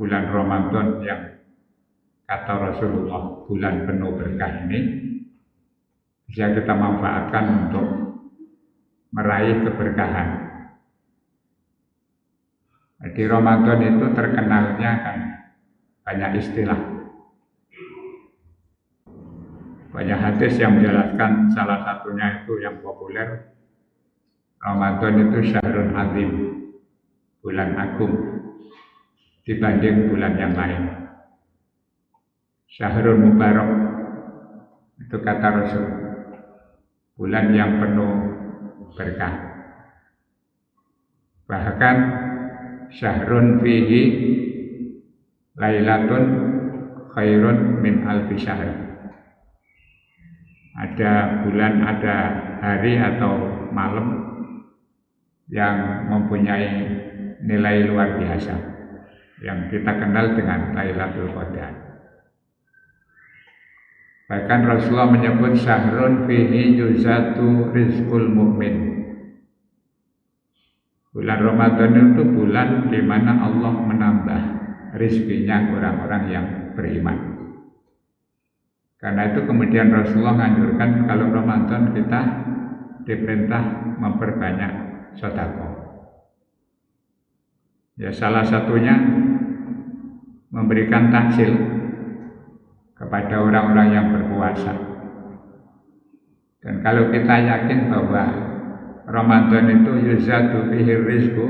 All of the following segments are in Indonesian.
bulan Ramadan yang kata Rasulullah bulan penuh berkah ini bisa kita manfaatkan untuk meraih keberkahan. Di Ramadan itu terkenalnya kan banyak istilah, banyak hadis yang menjelaskan, salah satunya itu yang populer, Ramadan itu syahrul azim, bulan agung dibanding bulan yang lain. Syahrul mubarak itu kata Rasul, bulan yang penuh berkah. Bahkan syahrun fihi lailatun khairun min alfi syahr. Ada bulan, ada hari atau malam yang mempunyai nilai luar biasa yang kita kenal dengan Lailatul Qadar. Bahkan Rasulullah menyebut syahrun fihi yuzatu rizqul mu'min. Bulan Ramadan itu bulan di mana Allah menambah rezekinya orang-orang yang beriman. Karena itu kemudian Rasulullah menganjurkan kalau Ramadan kita diperintah memperbanyak sedekah. Ya, salah satunya memberikan takjil kepada orang-orang yang berpuasa. Dan kalau kita yakin bahwa Ramadan itu yuzatu fihi rizqu,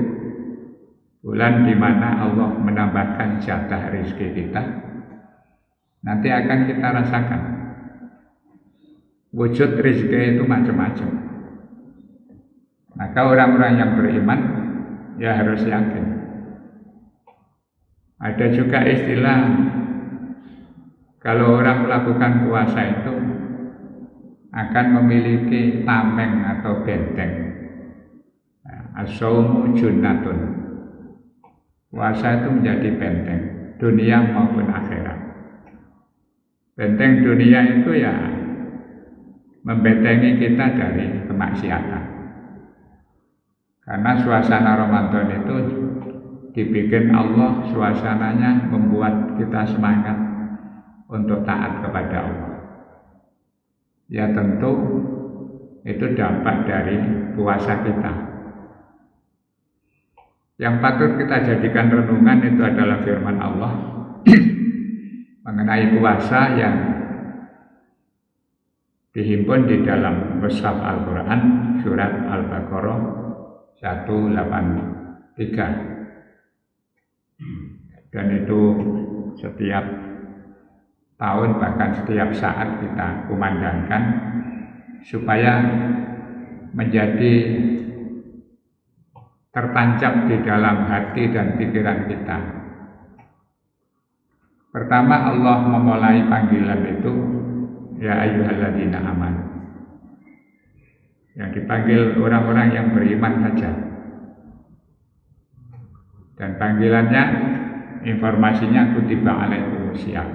bulan di mana Allah menambahkan jatah rezeki kita, nanti akan kita rasakan wujud rezeki itu macam-macam. Maka orang-orang yang beriman ya harus yakin. Ada juga istilah kalau orang melakukan puasa itu akan memiliki tameng atau benteng. As-shaumu junnatun. Puasa itu menjadi benteng dunia maupun akhirat. Benteng dunia itu ya membentengi kita dari kemaksiatan. Karena suasana Ramadan itu dibikin Allah, suasananya membuat kita semangat untuk taat kepada Allah. Ya tentu itu dampak dari puasa kita. Yang patut kita jadikan renungan itu adalah firman Allah mengenai puasa yang dihimpun di dalam mushaf Al-Quran surat Al-Baqarah 183. Dan itu setiap tahun bahkan setiap saat kita kumandangkan supaya menjadi tertancap di dalam hati dan pikiran kita. Pertama Allah memulai panggilan itu ya ayyuhalladzina amanu. Yang dipanggil orang-orang yang beriman saja. Dan panggilannya informasinya kutiba alaikumusiyam.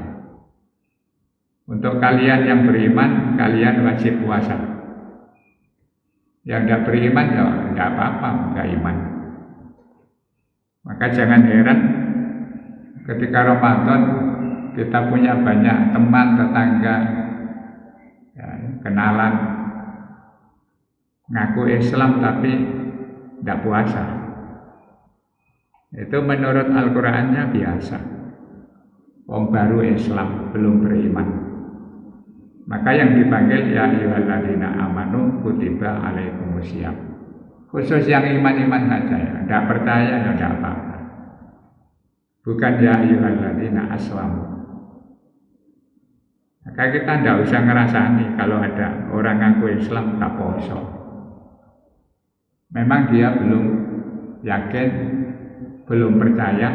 Untuk kalian yang beriman, kalian wajib puasa. Yang tidak beriman ya tidak apa-apa, tidak iman. Maka jangan heran ketika Ramadan kita punya banyak teman, tetangga, ya, kenalan, ngaku Islam tapi tidak puasa. Itu menurut Al-Qur'annya biasa. Wong baru Islam, belum beriman. Maka yang dipanggil ya ayyuhalladzina amanu kutiba alaikumusiyam. Khusus yang iman-iman saja ya, tidak percaya ya tidak apa-apa. Bukan ya ayyuhalladzina aslamu. Maka kita tidak usah ngerasani kalau ada orang ngaku Islam tak poso. Memang dia belum yakin, belum percaya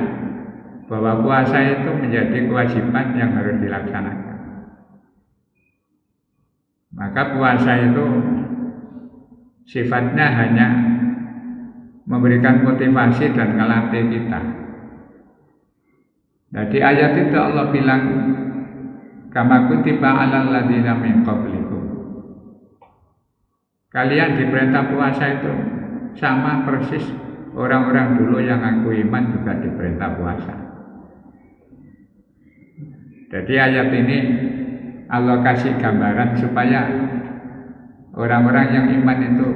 bahwa puasa itu menjadi kewajiban yang harus dilaksanakan. Maka puasa itu sifatnya hanya memberikan motivasi dan ngelatih kita. Nah, di ayat itu Allah bilang kama kutiba alal ladzina min qablikum. Kalian diperintah puasa itu sama persis orang-orang dulu yang ngaku iman juga diperintah puasa. Jadi ayat ini Allah kasih gambaran supaya orang-orang yang iman itu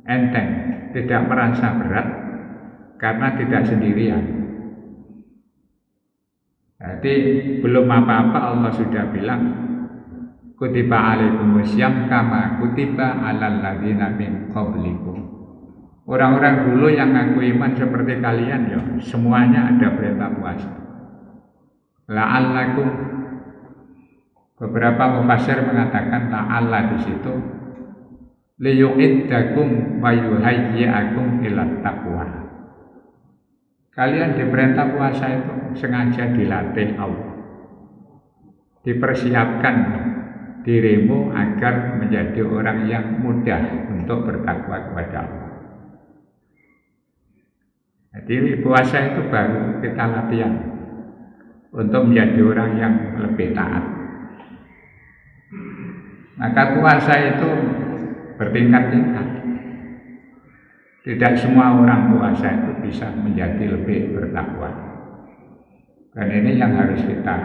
enteng, tidak merasa berat karena tidak sendirian. Jadi belum apa-apa Allah sudah bilang kutiba alaikumusiyam kama kutiba alal ladzina min qablikum. Orang-orang dulu yang ngaku iman seperti kalian ya, semuanya ada perintah puasa. La'allakum, beberapa mufassir mengatakan la'alla di situ liyu'iddakum wa yuhayyi'akum ila taqwa. Kalian diperintah puasa itu sengaja dilatih Allah, dipersiapkan dirimu agar menjadi orang yang mudah untuk bertakwa kepada Allah. Jadi puasa itu baru kita latihan untuk menjadi orang yang lebih taat. Maka puasa itu bertingkat-tingkat. Tidak semua orang puasa itu bisa menjadi lebih bertakwa. Dan ini yang harus kita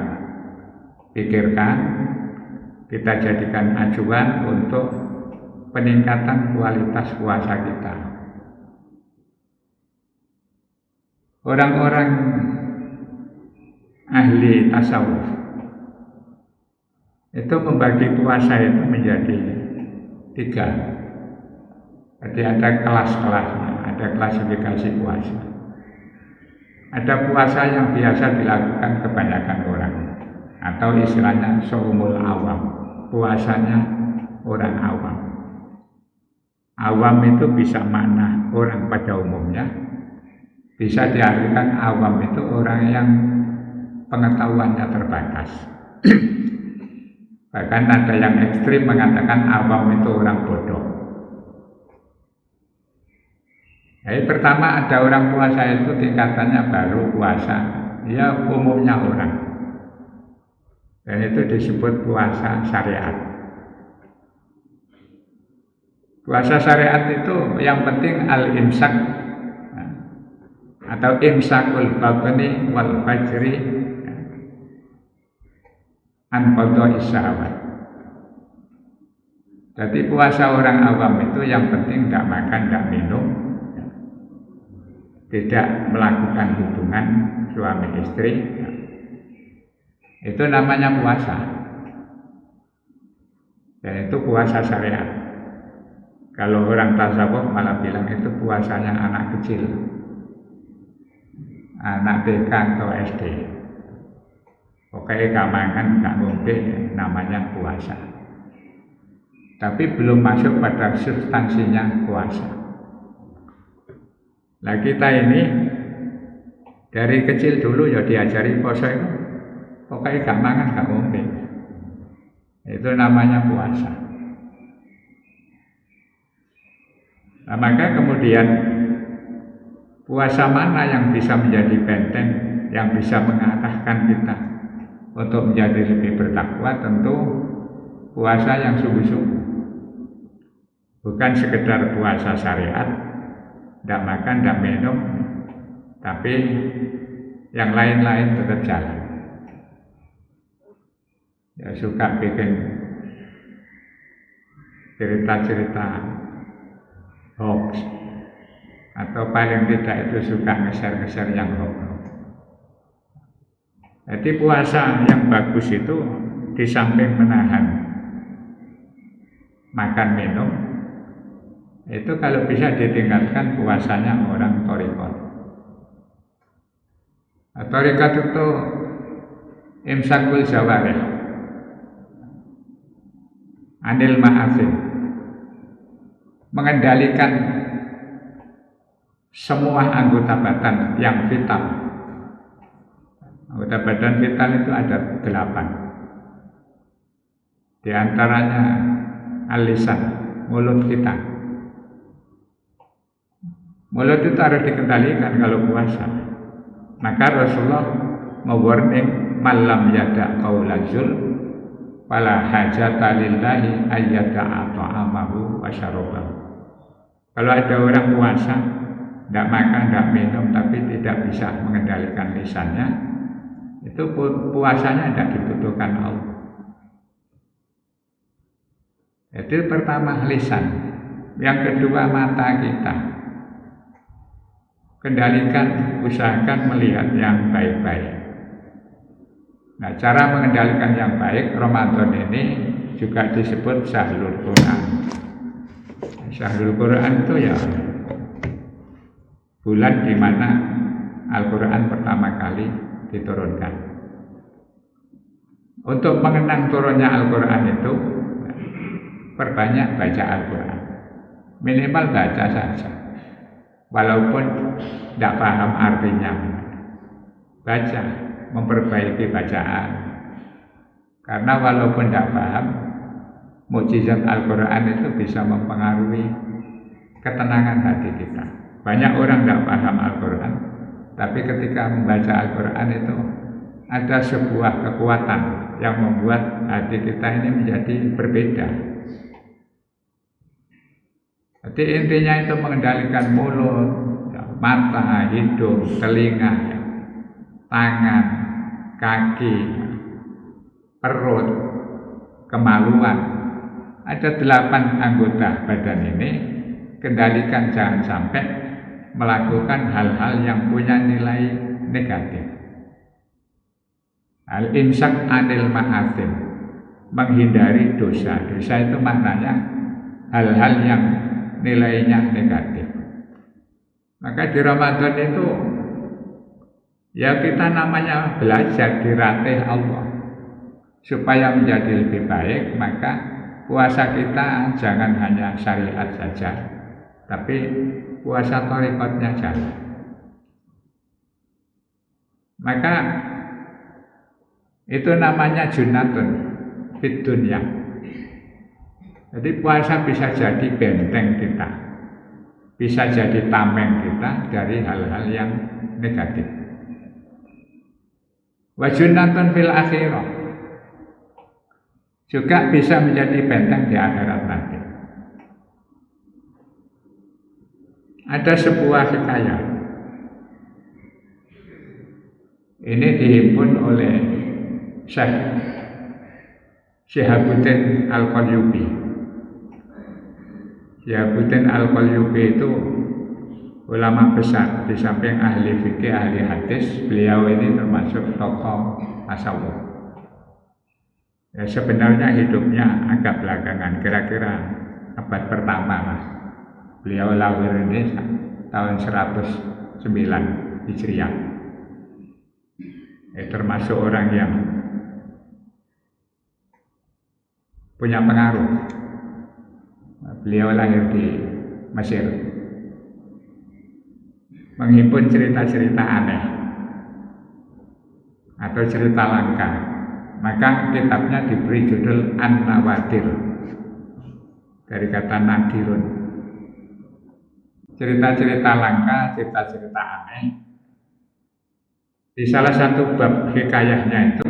pikirkan, kita jadikan acuan untuk peningkatan kualitas puasa kita. Orang-orang ahli tasawuf itu membagi puasa itu menjadi 3. Jadi ada kelas-kelasnya, ada klasifikasi puasa. Ada puasa yang biasa dilakukan kebanyakan orang, atau istilahnya shaumul awam, puasanya orang awam. Awam itu bisa makna orang pada umumnya, bisa diartikan awam itu orang yang pengetahuannya terbatas. Bahkan ada yang ekstrim mengatakan awam itu orang bodoh. Jadi pertama ada orang puasa itu tingkatannya baru puasa, ya umumnya orang. Dan itu disebut puasa syariat. Puasa syariat itu yang penting al-imsak atau imsakul batni wal fajri an qada'is syahwat. Jadi puasa orang awam itu yang penting tidak makan, tidak minum, tidak melakukan hubungan suami istri. Itu namanya puasa. Dan itu puasa syariat. Kalau orang tasawuf malah bilang itu puasanya anak kecil, anak TK atau SD. Pokoknya gak makan, gak ngombe, namanya puasa. Tapi belum masuk pada substansinya puasa. Nah kita ini dari kecil dulu ya diajari puasa itu, pokoknya gak makan, gak ngombe. Itu namanya puasa. Nah maka kemudian puasa mana yang bisa menjadi benteng, yang bisa mengarahkan kita untuk menjadi lebih bertakwa? Tentu puasa yang sungguh-sungguh, bukan sekedar puasa syariat, tidak makan, tidak minum, tapi yang lain-lain tetap jalan. Ya suka bikin cerita-cerita hoax, atau paling tidak itu suka ngeser-ngeser yang hoax. Jadi puasa yang bagus itu di samping menahan makan minum, itu kalau bisa ditingkatkan puasanya orang thariqat. Thariqat itu imsakul jawarih anil ma'afin, mengendalikan semua anggota badan yang vital. Anggota badan vital itu ada 8. Di antaranya al-lisan, mulut kita. Mulut itu harus dikendalikan kalau puasa. Maka Rasulullah mewarning malam yada qaula zur wala hajata lillahi ayyada'a ta'amahu wa syarabahu. Kalau ada orang puasa, tidak makan, tidak minum, tapi tidak bisa mengendalikan lisannya, itu puasanya tidak dibutuhkan Allah. Jadi pertama lisan, yang kedua mata kita. Kendalikan, usahakan melihat yang baik-baik. Nah, cara mengendalikan yang baik Ramadan ini juga disebut Syahrul Quran. Syahrul Quran itu ya bulan di mana Al-Quran pertama kali diturunkan. Untuk mengenang turunnya Al-Quran itu perbanyak baca Al-Quran. Minimal baca saja. Walaupun tidak paham artinya. Baca, memperbaiki bacaan. Karena walaupun tidak paham, mukjizat Al-Quran itu bisa mempengaruhi ketenangan hati kita. Banyak orang tidak paham Al-Quran, tapi ketika membaca Al-Quran itu ada sebuah kekuatan yang membuat hati kita ini menjadi berbeda. Jadi intinya itu mengendalikan mulut, mata, hidung, telinga, tangan, kaki, perut, kemaluan. Ada 8 anggota badan ini, kendalikan jangan sampai melakukan hal-hal yang punya nilai negatif. Al-imsak anil ma'athim, menghindari dosa. Dosa itu maknanya hal-hal yang nilainya negatif. Maka di Ramadan itu ya kita namanya belajar, dilatih Allah supaya menjadi lebih baik. Maka puasa kita jangan hanya syariat saja, tapi puasa thariqatnya jalan. Maka itu namanya junatun fid dunya. Jadi puasa bisa jadi benteng kita, bisa jadi tameng kita dari hal-hal yang negatif. Wa junatun fil akhirah, juga bisa menjadi benteng di akhirat nanti. Ada sebuah hikayah. Ini dihimpun oleh Syekh Syihabuddin Al-Qalyubi. Syihabuddin Al-Qalyubi itu ulama besar, di samping ahli fikih, ahli hadis, beliau ini termasuk tokoh tasawuf. Ya, sebenarnya hidupnya agak belakangan, kira-kira abad pertama lah. Beliau lahir ini tahun 109 Hijriah. Termasuk orang yang punya pengaruh. Beliau lahir di Mesir, menghimpun cerita-cerita aneh atau cerita langka. Maka kitabnya diberi judul An-Nawadir, dari kata nadirun, cerita-cerita langka, cerita-cerita aneh. Di salah satu bab hikayahnya itu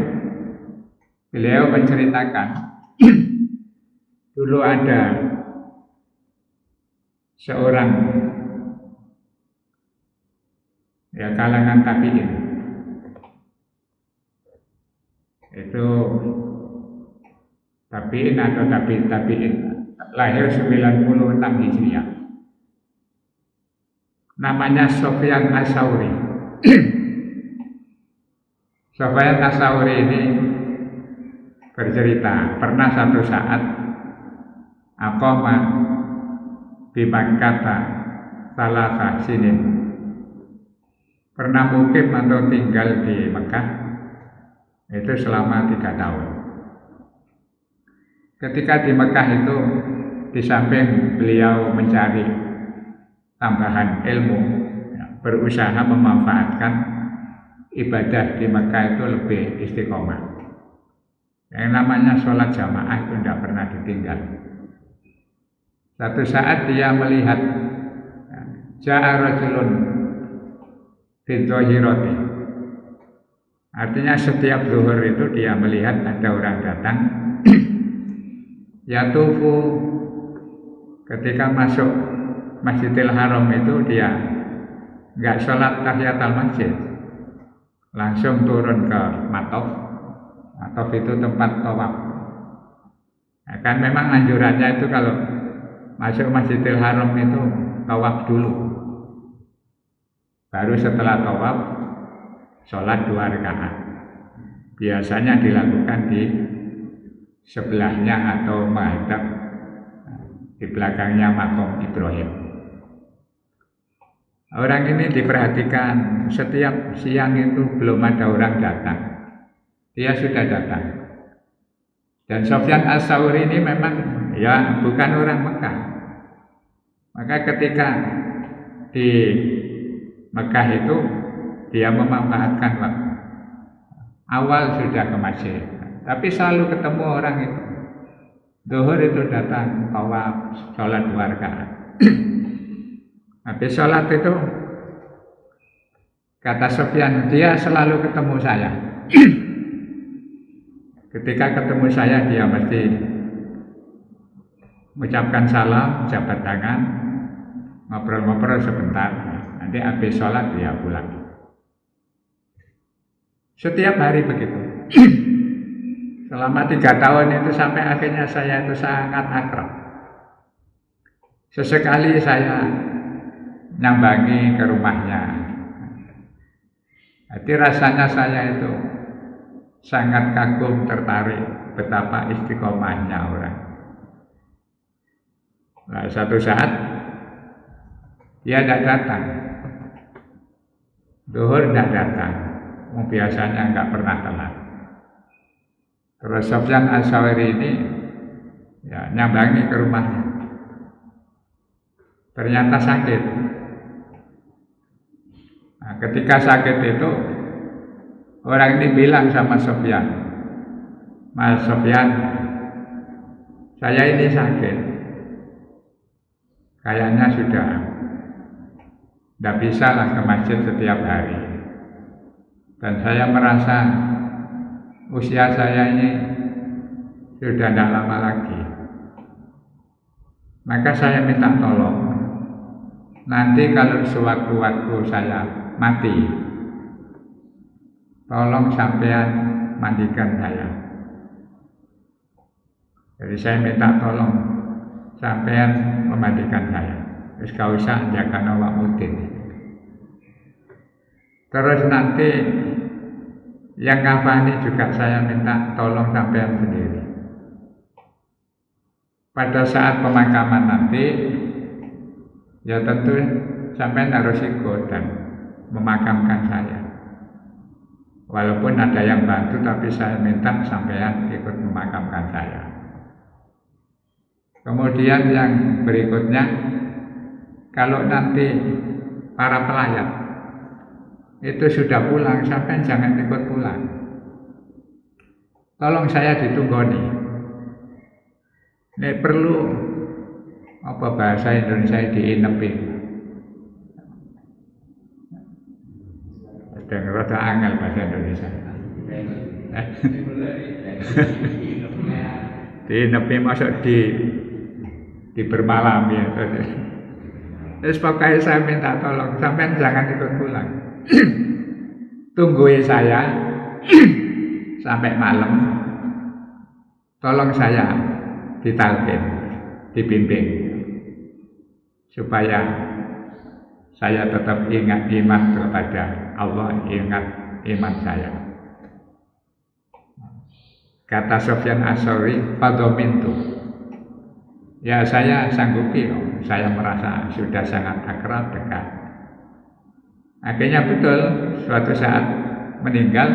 beliau menceritakan dulu ada seorang ya kalangan tabi'in, itu tabi'in atau tabi'in lahir 96 Hijriah, namanya Sufyan As-Tsauri. Sufyan As-Tsauri ini bercerita pernah satu saat aqama di Makkah salasa sinin, pernah mukim atau tinggal di Mekah itu selama 3 tahun. Ketika di Mekah itu, di samping beliau mencari tambahan ilmu, berusaha memanfaatkan ibadah di Mekah itu lebih istiqomah. Yang namanya sholat jamaah itu tidak pernah ditinggal. Satu saat dia melihat ja'a rajulun bidzohiroti, artinya setiap zuhur itu dia melihat ada orang datang yatufu. Ketika masuk Masjidil Haram itu dia nggak sholat tahiyatul masjid, langsung turun ke Matof. Matof itu tempat tawaf. Nah, kan memang anjurannya itu kalau masuk Masjidil Haram itu tawaf dulu. Baru setelah tawaf sholat 2 rakaat. Biasanya dilakukan di sebelahnya atau menghadap di belakangnya makam Ibrahim. Orang ini diperhatikan, setiap siang itu belum ada orang datang. Dia sudah datang. Dan Sufyan Ats-Tsauri ini memang ya bukan orang Mekah. Maka ketika di Mekah itu dia memanfaatkan waktu. Awal sudah ke masjid, tapi selalu ketemu orang itu. Zuhur itu datang tawaf, sholat 2 rakaat. Habis sholat itu kata Sufyan, dia selalu ketemu saya. Ketika ketemu saya dia mesti mengucapkan salam, jabat tangan, ngobrol-ngobrol sebentar. Nanti habis sholat dia pulang. Setiap hari begitu. Selama 3 tahun itu sampai akhirnya saya itu sangat akrab. Sesekali saya nyambangi ke rumahnya. Jadi rasanya saya itu sangat kagum, tertarik betapa istiqomahnya orang. Nah, satu saat dia tidak datang. Zuhur tidak datang. Biasanya nggak pernah telat. Terus Sufyan Ats-Tsauri ini ya, nyambangi ke rumahnya. Ternyata sakit. Nah, ketika sakit itu orang ini bilang sama Sufyan, Mas Sufyan, saya ini sakit. Kayaknya sudah tidak bisa lah ke masjid setiap hari. Dan saya merasa usia saya ini sudah tidak lama lagi. Maka saya minta tolong. Nanti kalau sewaktu-waktu saya mati, tolong sampean mandikan saya. Jadi saya minta tolong sampean memandikan saya. Terus gak usah jaga Nawamuddin. Terus nanti yang kafani juga saya minta tolong sampean sendiri. Pada saat pemakaman nanti, ya tentu sampean harus ikut dan memakamkan saya. Walaupun ada yang bantu, tapi saya minta sampean ikut memakamkan saya. Kemudian yang berikutnya, kalau nanti para pelayat itu sudah pulang, sampai jangan ikut pulang. Tolong saya ditunggoni. Ini perlu apa bahasa Indonesia diinepi. Ada ngerasa angel bahasa Indonesia. Diinepi masuk dibermalami. Terus pokoknya saya minta tolong, sampai jangan ikut pulang. Tungguin saya sampai malam. Tolong saya ditalkin, dibimbing supaya saya tetap ingat iman kepada Allah, ingat iman saya. Kata Sufyan Ats-Tsauri, "Fadomintu." Ya saya sanggupi, saya merasa sudah sangat akrab dekat. Akhirnya betul, suatu saat meninggal,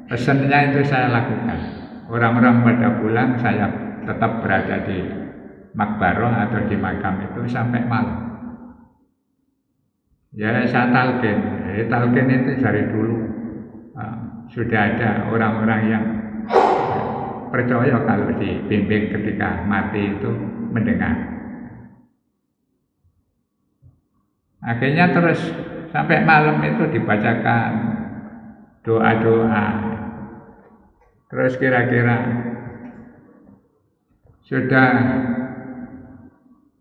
pesannya itu saya lakukan. Orang-orang pada pulang, saya tetap berada di makbaroh atau di makam itu sampai malam. Ya saya talqin. Talqin itu dari dulu sudah ada orang-orang yang percaya kalau dibimbing ketika mati itu mendengar. Akhirnya terus sampai malam itu dibacakan doa-doa. Terus kira-kira sudah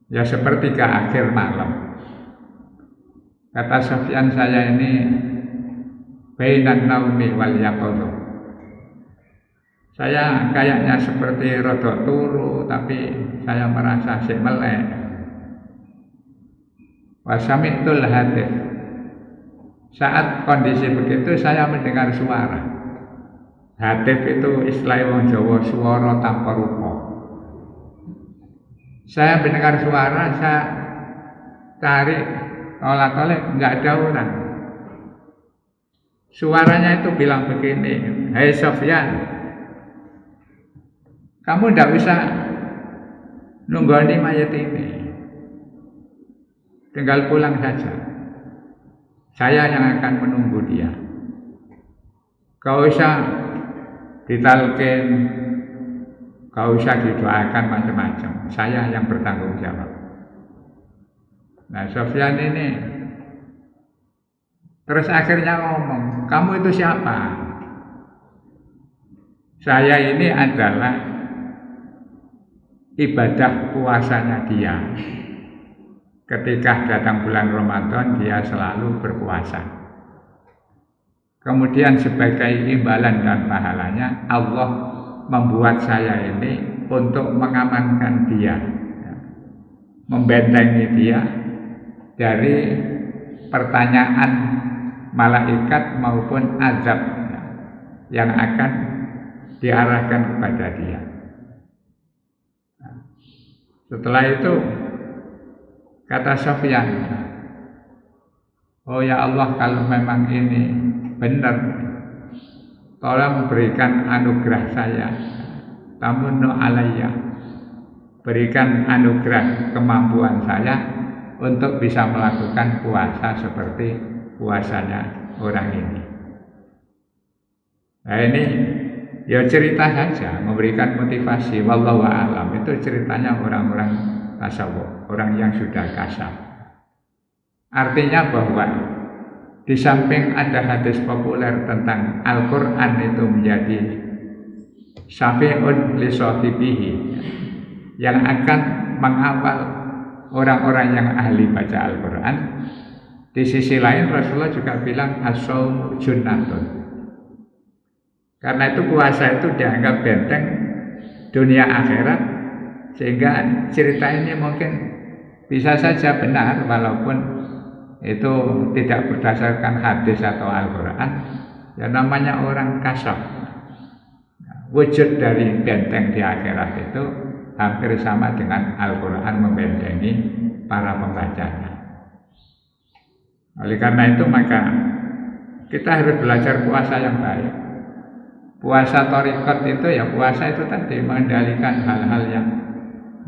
ya sepertiga akhir malam. Kata Sufyan, saya ini bainan naumi wal yaqadhah. Saya kayaknya seperti rodok turu, tapi saya merasa sik melek. Wasami'tul hatif. Saat kondisi begitu saya mendengar suara. Hatif itu istilah wong Jawa, suara tanpa rupa. Saya mendengar suara, saya cari tolak-tolak, enggak ada orang. Suaranya itu bilang begini, "Hai Sofyan, kamu tidak bisa nunggoni mayat ini, tinggal pulang saja. Saya yang akan menunggu dia. Kau usah ditalkin, kau usah didoakan macam-macam. Saya yang bertanggung jawab." Nah, Sofyan ini terus akhirnya ngomong, "Kamu itu siapa?" "Saya ini adalah ibadah puasanya dia. Ketika datang bulan Ramadan, dia selalu berpuasa. Kemudian sebagai imbalan dan pahalanya, Allah membuat saya ini untuk mengamankan dia, membentengi dia dari pertanyaan malaikat maupun azab yang akan diarahkan kepada dia." Setelah itu kata Sofyan, "Oh ya Allah, kalau memang ini benar, tolong berikan anugerah saya, tamunnu alayya, berikan anugerah kemampuan saya untuk bisa melakukan puasa seperti puasanya orang ini." Nah, ini ya cerita saja, memberikan motivasi. Wallahu a'lam, itu ceritanya orang-orang tasawuf, orang yang sudah kasaf. Artinya bahwa di samping ada hadis populer tentang Al-Quran itu menjadi syafi'un li sahibihi, yang akan mengawal orang-orang yang ahli baca Al-Quran. Di sisi lain Rasulullah juga bilang as-shaumu junnatun. Karena itu puasa itu dianggap benteng dunia akhirat, sehingga cerita ini mungkin bisa saja benar walaupun itu tidak berdasarkan hadis atau Al-Quran. Ya namanya orang kasaf, wujud dari benteng di akhirat itu hampir sama dengan Al-Quran membentengi para pembacanya. Oleh karena itu maka kita harus belajar puasa yang baik. Puasa thariqat itu ya puasa itu tadi mengendalikan hal-hal yang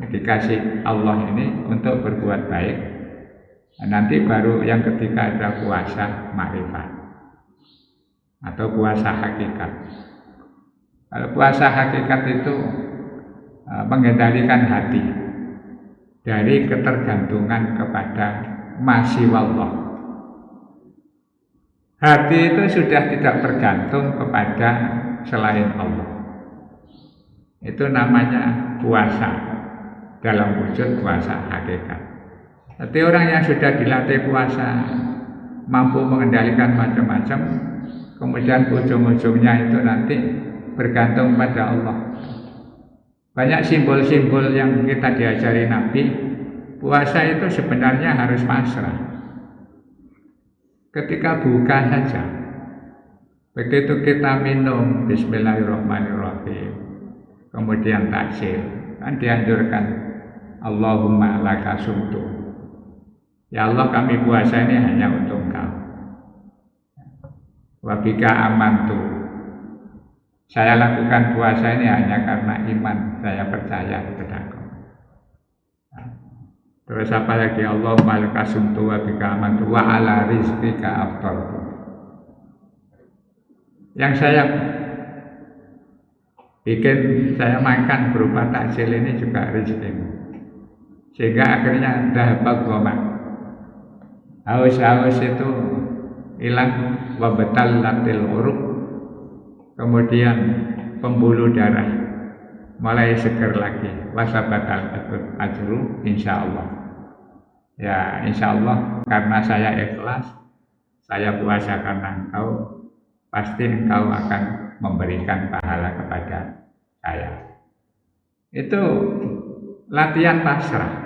dikasih Allah ini untuk berbuat baik. Nah, nanti baru yang ketiga ada puasa makrifat atau puasa hakikat. Kalau puasa hakikat itu mengendalikan hati dari ketergantungan kepada masiwallah. Hati itu sudah tidak tergantung kepada selain Allah. Itu namanya puasa dalam wujud puasa hakikat. Jadi orang yang sudah dilatih puasa, mampu mengendalikan macam-macam, kemudian ujung-ujungnya itu nanti bergantung pada Allah. Banyak simbol-simbol yang kita diajari Nabi, puasa itu sebenarnya harus pasrah. Ketika buka saja, begitu kita minum Bismillahirrahmanirrahim, kemudian takjil, kan dianjurkan Allahumma laka sumtu, ya Allah kami puasa ini hanya untuk Engkau. Wa bika amantu, saya lakukan puasa ini hanya karena iman, saya percaya kepada Engkau. Terus apa lagi? Allahumma laka sumtu wa bika amantu wa ala rizqika aftartu. Yang saya bikin saya makan berupa takjil ini juga rezekimu, sehingga akhirnya dahaba goma, haus-haus itu hilang, wabetal latil uruk, kemudian pembuluh darah mulai seger lagi, wasabatal ajru insyaallah. Ya insyaallah karena saya ikhlas, saya puasa karena Engkau, pasti engkau akan memberikan pahala kepada saya. Itu latihan pasrah.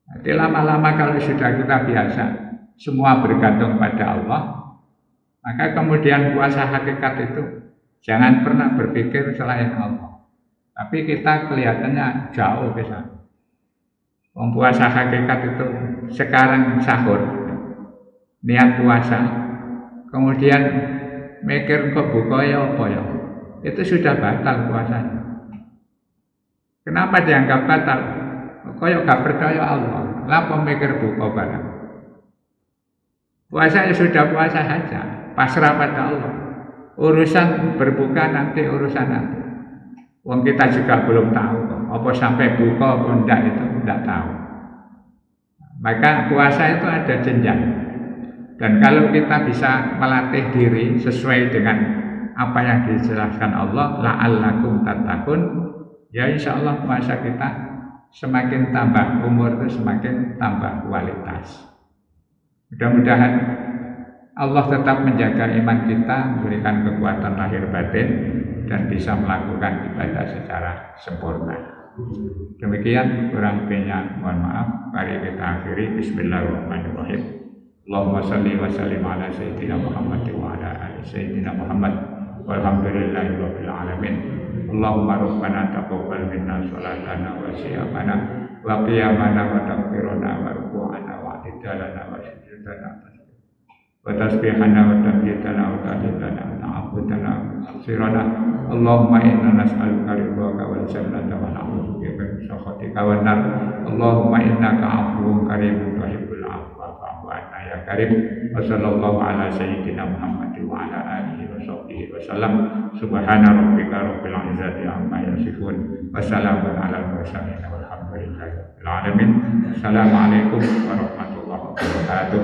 Jadi lama-lama kalau sudah kita biasa semua bergantung pada Allah, maka kemudian puasa hakikat itu jangan pernah berpikir selain Allah. Tapi kita kelihatannya jauh ke sana. Puasa hakikat itu sekarang sahur, niat puasa, kemudian mikir kok buka ya apa ya, itu sudah batal puasanya. Kenapa dianggap batal? Kaya gak percaya Allah, lah pemikir buka barang. Puasa ya sudah puasa saja, pasrah pada Allah. Urusan berbuka nanti urusan nanti. Wong kita juga belum tahu, apa sampai buka apa enggak itu enggak tahu. Maka puasa itu ada jenjang. Dan kalau kita bisa melatih diri sesuai dengan apa yang dijelaskan Allah, la'allakum tattaqun, ya insya Allah puasa kita semakin tambah umur itu semakin tambah kualitas. Mudah-mudahan Allah tetap menjaga iman kita, memberikan kekuatan lahir batin dan bisa melakukan ibadah secara sempurna. Demikian kurang lebihnya, mohon maaf. Mari kita akhiri. Bismillahirrahmanirrahim. Allahumma salli wa sallim ala sayyidina Muhammad wa ala ali sayyidina Muhammad walhamdulillahi rabbil alamin. Allahumma rabbana taqabbal minna sholatana wa siyamana wa qiyamana wa takbirana wa ruku'ana wa i'tidalana wa sujudana wa tasbihana wa tamjidana wa tahlilana wa ta'abudana wa sirana. Allahumma inna nas'aluka ridhaka wal jannata wa na'udzu bika min sakhatika wan nar. Allahumma innaka 'afuwwun karimun tuhibbul 'afwa fa'fu 'anna ya karim. Wa sallallahu ala sayyidina Muhammad wa ala alihi wa sahbihi wa sallam. Subhana rabbika rabbil izzati amma yasifun wa salamun alal mursalin walhamdulillahi rabbil alamin. Assalamualaikum warahmatullahi wabarakatuh.